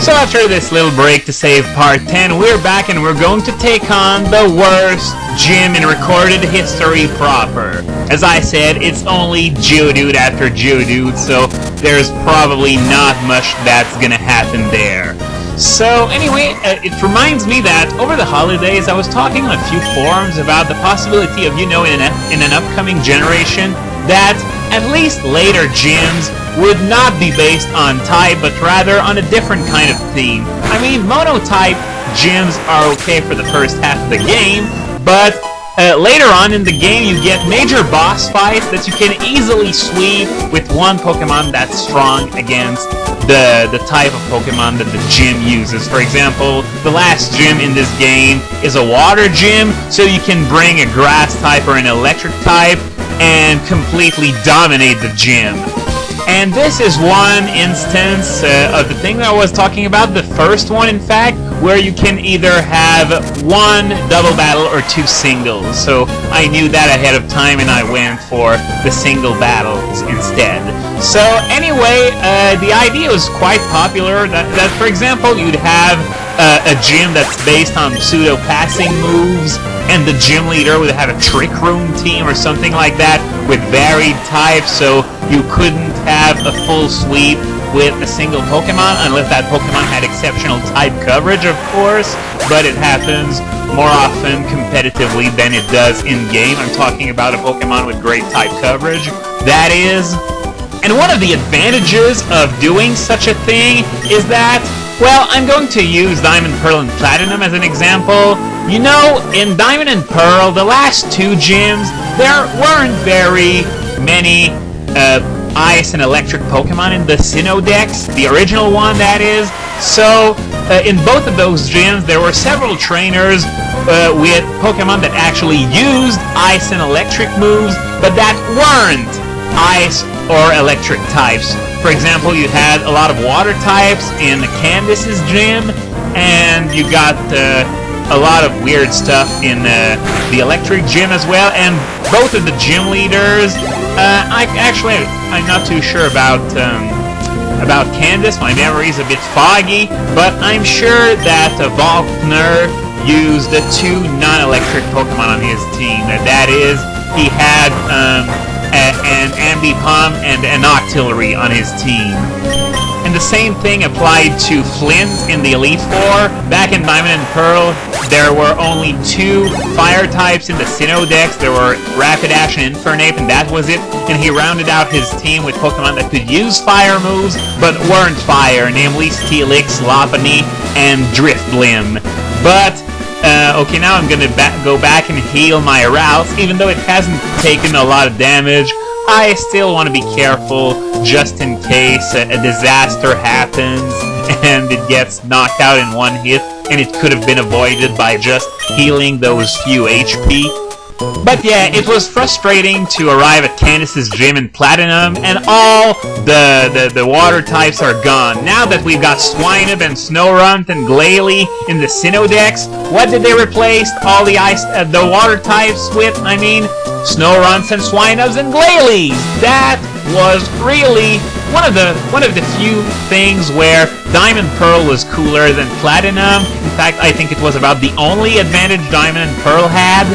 So after this little break to save part 10, we're back and we're going to take on the worst gym in recorded history proper. As I said, it's only Geodude after Geodude, so there's probably not much that's gonna happen there. So anyway, it reminds me that over the holidays I was talking on a few forums about the possibility of, in an upcoming generation, that at least later gyms would not be based on type, but rather on a different kind of theme. I mean, monotype gyms are okay for the first half of the game, but later on in the game you get major boss fights that you can easily sweep with one Pokemon that's strong against the type of Pokemon that the gym uses. For example, the last gym in this game is a water gym, so you can bring a grass type or an electric type and completely dominate the gym. And this is one instance of the thing that I was talking about, the first one in fact, where you can either have one double battle or two singles. So I knew that ahead of time and I went for the single battles instead. So anyway, the idea was quite popular that for example, you'd have a gym that's based on pseudo-passing moves, and the gym leader would have a trick room team or something like that with varied types, so you couldn't have a full sweep with a single Pokemon unless that Pokemon had exceptional type coverage, of course, but it happens more often competitively than it does in-game. I'm talking about a Pokemon with great type coverage, that is. And one of the advantages of doing such a thing is that, well, I'm going to use Diamond, Pearl, and Platinum as an example. You know, in Diamond and Pearl, the last two gyms, there weren't very many Ice and Electric Pokemon in the Sinnoh Dex, the original one, that is. So, in both of those gyms, there were several trainers with Pokemon that actually used Ice and Electric moves, but that weren't Ice or Electric types. For example, you had a lot of Water types in Candace's gym, and you got a lot of weird stuff in the Electric gym as well, and both of the gym leaders, I'm not too sure about Candace. My memory is a bit foggy, but I'm sure that Volkner used the two non-electric Pokemon on his team. That is, he had an Ambipom and an Octillery on his team. And the same thing applied to Flint in the Elite Four. Back in Diamond and Pearl, there were only two fire types in the Sinnoh Dex. There were Rapidash and Infernape, and that was it. And he rounded out his team with Pokemon that could use fire moves, but weren't fire, namely Steelix, Lopunny, and Drifblim. But okay, now I'm gonna go back and heal my Rouse. Even though it hasn't taken a lot of damage, I still want to be careful just in case a disaster happens and it gets knocked out in one hit, and it could have been avoided by just healing those few HP. But yeah, it was frustrating to arrive at Candace's gym in Platinum and all the water types are gone. Now that we've got Swinub and Snorunt and Glalie in the Sinnoh Dex, what did they replace all the water types with? I mean, Snowrunts and Swinubs and Glalies. That was really one of the few things where Diamond Pearl was cooler than Platinum. In fact, I think it was about the only advantage Diamond and Pearl had.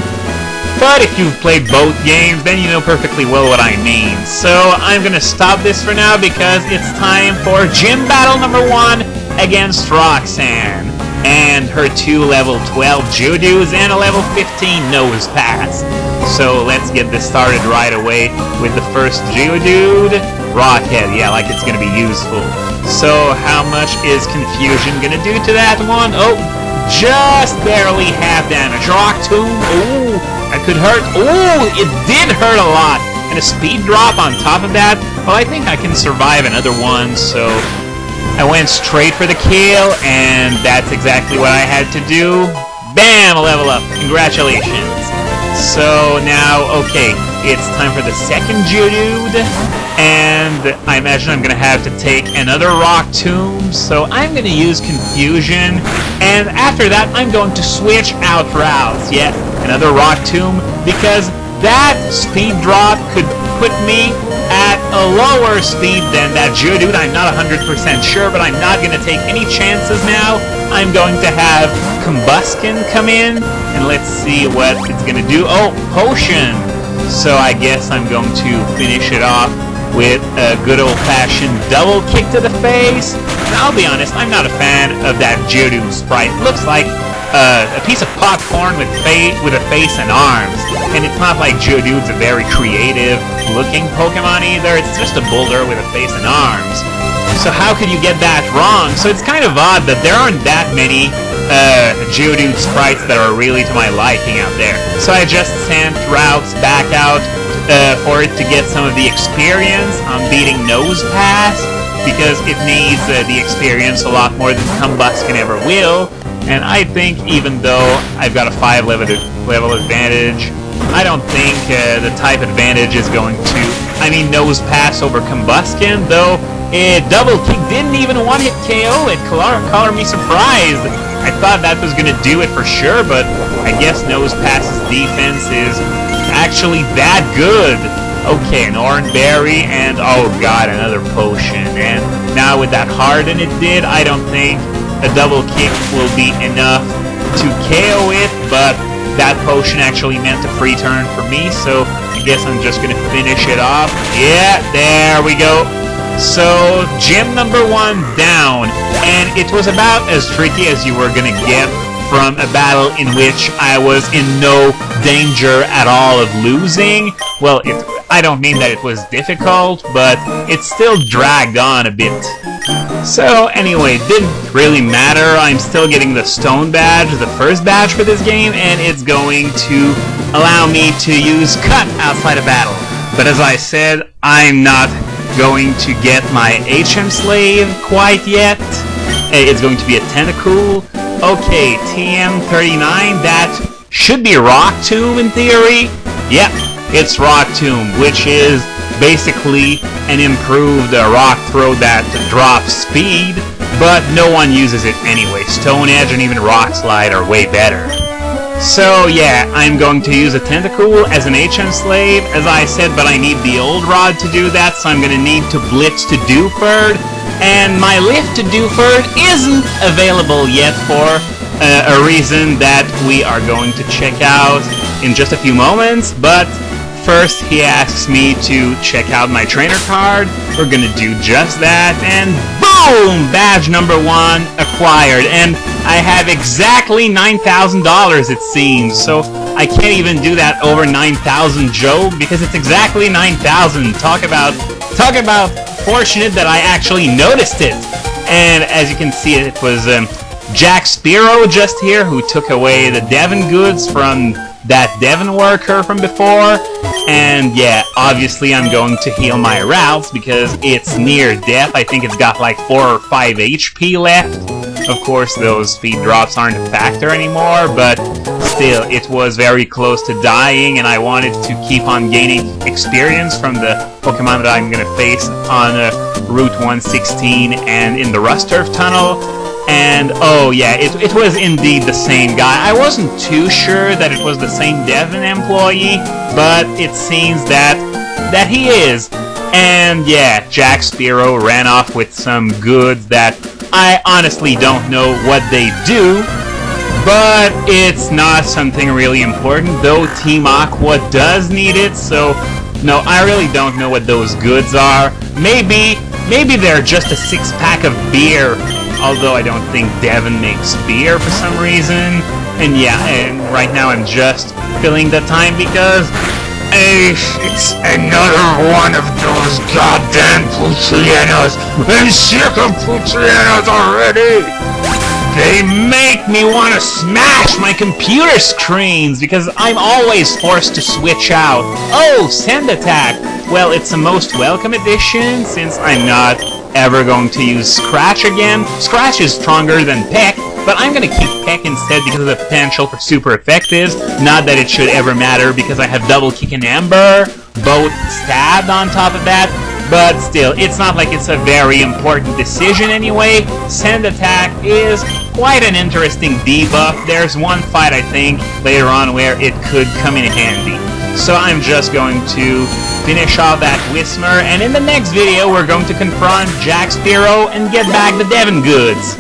But if you've played both games, then you know perfectly well what I mean. So I'm gonna stop this for now because it's time for gym battle number 1 against Roxanne and her two level 12 Geodudes and a level 15 Nosepass. So let's get this started right away with the first Geodude. Rockhead, yeah, like it's gonna be useful. So how much is Confusion gonna do to that one? Oh, just barely half damage. Rock Tomb, ooh, that could hurt. Ooh, it did hurt a lot. And a speed drop on top of that. Well, I think I can survive another one, so I went straight for the kill, and that's exactly what I had to do. Bam, a level up. Congratulations. So now, okay, it's time for the second Geodude, and I imagine I'm going to have to take another Rock Tomb, so I'm going to use Confusion, and after that I'm going to switch out routes. Yeah, another Rock Tomb, because that speed drop could put me at a lower speed than that Geodude. I'm not 100% sure, but I'm not going to take any chances now. I'm going to have Combusken come in, and let's see what it's going to do. Oh, Potion! So I guess I'm going to finish it off with a good old-fashioned double kick to the face. And I'll be honest, I'm not a fan of that Geodude sprite. It looks like a piece of popcorn with a face and arms. And it's not like Geodude's a very creative-looking Pokemon either. It's just a boulder with a face and arms. So how could you get that wrong? So it's kind of odd that there aren't that many Geodude sprites that are really to my liking out there. So I just sent routes back out for it to get some of the experience on beating Nosepass, because it needs the experience a lot more than Combusken ever will. And I think even though I've got a 5 level advantage, I don't think the type advantage is going to... I mean, Nosepass over Combusken, though double kick didn't even one-hit KO it. Color me surprised. I thought that was going to do it for sure, but I guess Nosepass's defense is actually that good. Okay, an Orange Berry, and oh god, another Potion. And now with that Harden it did, I don't think a double kick will be enough to KO it, but that Potion actually meant a free turn for me, so I guess I'm just gonna finish it off. Yeah, there we go. So, gym number 1 down, and it was about as tricky as you were gonna get from a battle in which I was in no danger at all of losing. Well, I don't mean that it was difficult, but it still dragged on a bit. So anyway, it didn't really matter. I'm still getting the stone badge, the first badge for this game, and it's going to allow me to use cut outside of battle. But as I said, I'm not going to get my HM Slave quite yet. It's going to be a Tentacool. Okay, TM39, that should be Rock Tomb in theory. Yep, it's Rock Tomb, which is basically an improved rock throw that drops speed, but no one uses it anyway. Stone Edge and even Rock Slide are way better. So yeah, I'm going to use a Tentacool as an HM Slave, as I said, but I need the old rod to do that, so I'm going to need to Blitz to Dewford. And my lift to Dewford isn't available yet for a reason that we are going to check out in just a few moments, but first he asks me to check out my trainer card. We're gonna do just that, and boom! Badge number 1 acquired, and I have exactly $9,000 it seems, so I can't even do that over 9,000 Joe, because it's exactly 9,000. Talk about fortunate that I actually noticed it. And as you can see, it was Jack Spiro just here who took away the Devon goods from that Devon worker from before. And yeah, obviously I'm going to heal my routes because it's near death. I think it's got like 4 or 5 HP left. Of course, those speed drops aren't a factor anymore, but still, it was very close to dying, and I wanted to keep on gaining experience from the Pokemon that I'm going to face on Route 116 and in the Rust Turf Tunnel. And oh yeah, it was indeed the same guy. I wasn't too sure that it was the same Devon employee, but it seems that he is. And yeah, Jack Spiro ran off with some goods that I honestly don't know what they do, but it's not something really important, though Team Aqua does need it, so no, I really don't know what those goods are. Maybe they're just a 6-pack of beer, although I don't think Devon makes beer for some reason. And yeah, and right now I'm just filling the time because it's another one of those goddamn Putrienos. I'm sick of Putrienos already! They make me want to smash my computer screens because I'm always forced to switch out. Oh, Sand Attack! Well, it's a most welcome addition since I'm not ever going to use Scratch again. Scratch is stronger than Peck, but I'm going to keep Peck instead because of the potential for super effectives. Not that it should ever matter because I have Double Kick and Ember, both stabbed on top of that. But still, it's not like it's a very important decision anyway. Sand Attack is quite an interesting debuff. There's one fight, I think, later on where it could come in handy. So I'm just going to finish off that Whismer, and in the next video we're going to confront Jack Sparrow and get back the Devon goods.